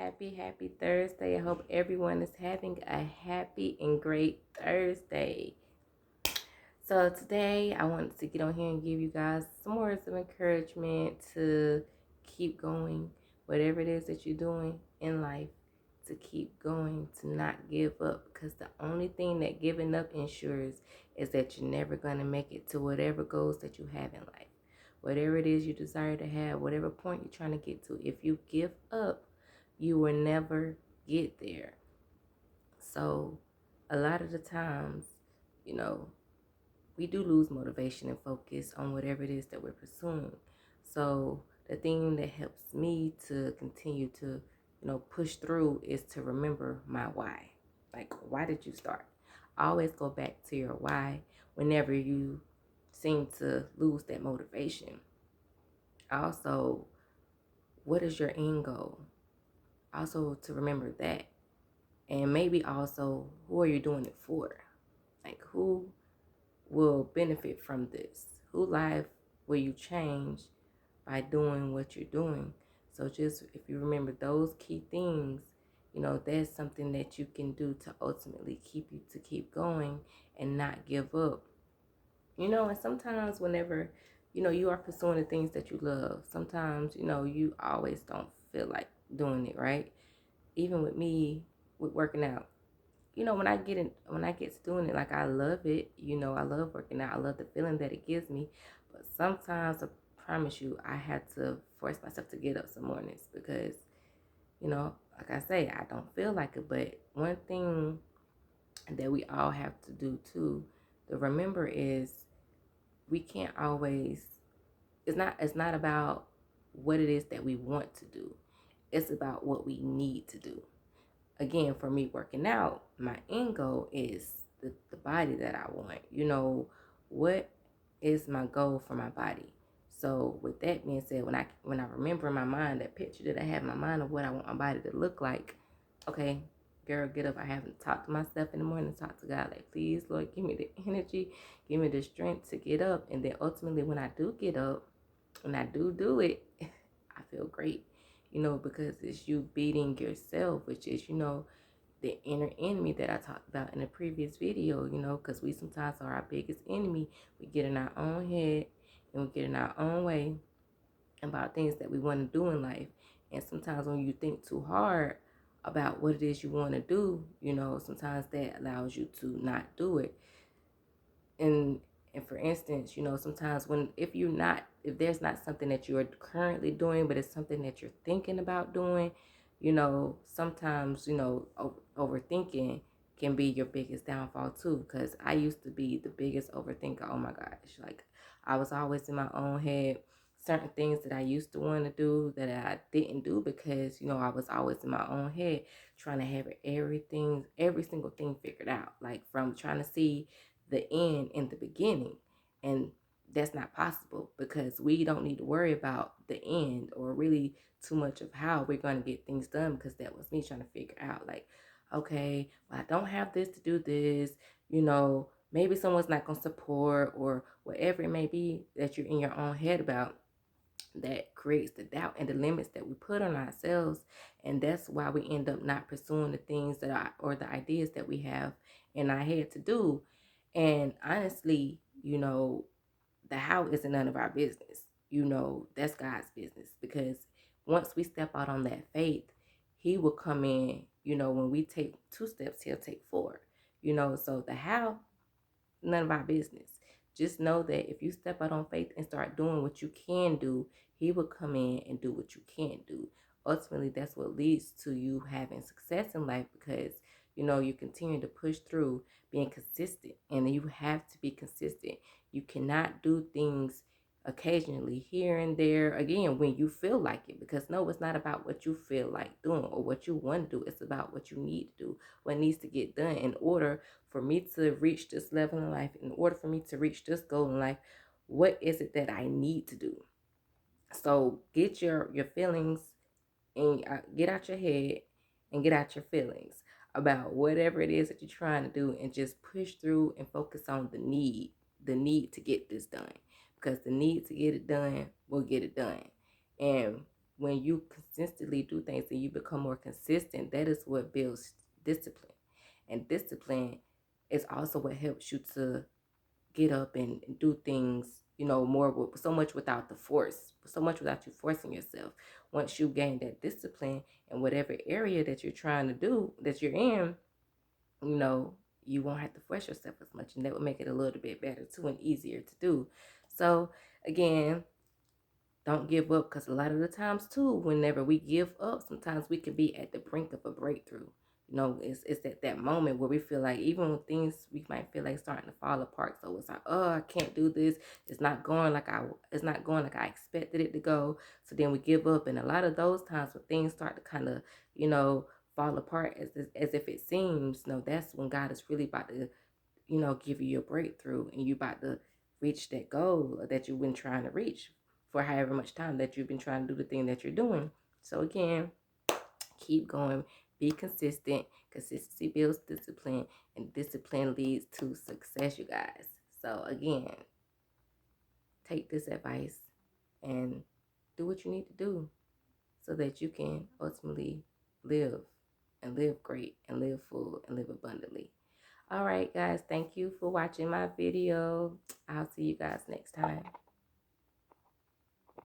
Happy Thursday. I hope everyone is having a happy and great Thursday. So today I wanted to get on here and give you guys some words of encouragement to keep going, whatever it is that you're doing in life, to keep going, to not give up, because the only thing that giving up ensures is that you're never going to make it to whatever goals that you have in life. Whatever it is you desire to have, whatever point you're trying to get to, if you give up, you will never get there. So a lot of the times, you know, we do lose motivation and focus on whatever it is that we're pursuing. So the thing that helps me to continue to, push through is to remember my why. Like, why did you start? Always go back to your why whenever you seem to lose that motivation. Also, what is your end goal? Also, to remember that. And maybe also, who are you doing it for? Like, who will benefit from this? Who life will you change by doing what you're doing? So just if you remember those key things, that's something that you can do to ultimately keep going and not give up. And sometimes whenever, you are pursuing the things that you love, sometimes, you always don't feel like doing it, right? Even with me, with working out, when I get to doing it, like, I love it. I love working out. I love the feeling that it gives me. But sometimes, I promise you, I had to force myself to get up some mornings because, like I say, I don't feel like it. But one thing that we all have to do too, to remember, is we can't always, it's not about what it is that we want to do. It's about what we need to do. Again, for me working out, my end goal is the body that I want. What is my goal for my body? So with that being said, when I remember in my mind that picture that I have in my mind of what I want my body to look like, okay, girl, get up. I haven't talked to myself in the morning, talk to God, like, please, Lord, give me the energy, give me the strength to get up. And then ultimately when I do get up, when I do it, I feel great, because it's you beating yourself, which is, the inner enemy that I talked about in a previous video, because we sometimes are our biggest enemy. We get in our own head and we get in our own way about things that we want to do in life. And sometimes when you think too hard about what it is you want to do, sometimes that allows you to not do it. And for instance, sometimes if there's not something that you're currently doing, but it's something that you're thinking about doing, sometimes, overthinking can be your biggest downfall too. Because I used to be the biggest overthinker. Oh my gosh. Like, I was always in my own head. Certain things that I used to want to do that I didn't do because, I was always in my own head trying to have every single thing figured out. Like, from trying to see the end in the beginning. And that's not possible because we don't need to worry about the end or really too much of how we're going to get things done, because that was me trying to figure out, like, okay, well, I don't have this to do this, maybe someone's not going to support, or whatever it may be that you're in your own head about, that creates the doubt and the limits that we put on ourselves. And that's why we end up not pursuing the things or the ideas that we have in our head to do. And honestly, the how isn't none of our business. That's God's business, because once we step out on that faith, he will come in. When we take 2 steps, he'll take 4. So the how, none of our business. Just know that if you step out on faith and start doing what you can do, he will come in and do what you can't do. Ultimately, that's what leads to you having success in life, because you continue to push through being consistent, and you have to be consistent. You cannot do things occasionally here and there again when you feel like it, because no, it's not about what you feel like doing or what you want to do. It's about what you need to do, what needs to get done in order for me to reach this level in life, in order for me to reach this goal in life. What is it that I need to do? So get your feelings and get out your head and get out your feelings about whatever it is that you're trying to do, and just push through and focus on the need to get this done, because the need to get it done will get it done. And when you consistently do things and you become more consistent, that is what builds discipline. And discipline is also what helps you to get up and do things, more, so much without the force, so much without you forcing yourself. Once you gain that discipline in whatever area that you're trying to do, that you're in, you won't have to force yourself as much, and that would make it a little bit better too and easier to do. So again, don't give up, because a lot of the times too, whenever we give up, sometimes we can be at the brink of a breakthrough. It's at that moment where we feel like, even when things, we might feel like starting to fall apart. So it's like, oh, I can't do this. It's not going like I expected it to go. So then we give up. And a lot of those times when things start to kind of, fall apart as if it seems, that's when God is really about to, give you your breakthrough, and you about to reach that goal that you've been trying to reach for however much time that you've been trying to do the thing that you're doing. So again, keep going, be consistent. Consistency builds discipline, and discipline leads to success, you guys. So again, take this advice and do what you need to do so that you can ultimately live, and live great, and live full, and live abundantly. All right, guys, thank you for watching my video. I'll see you guys next time.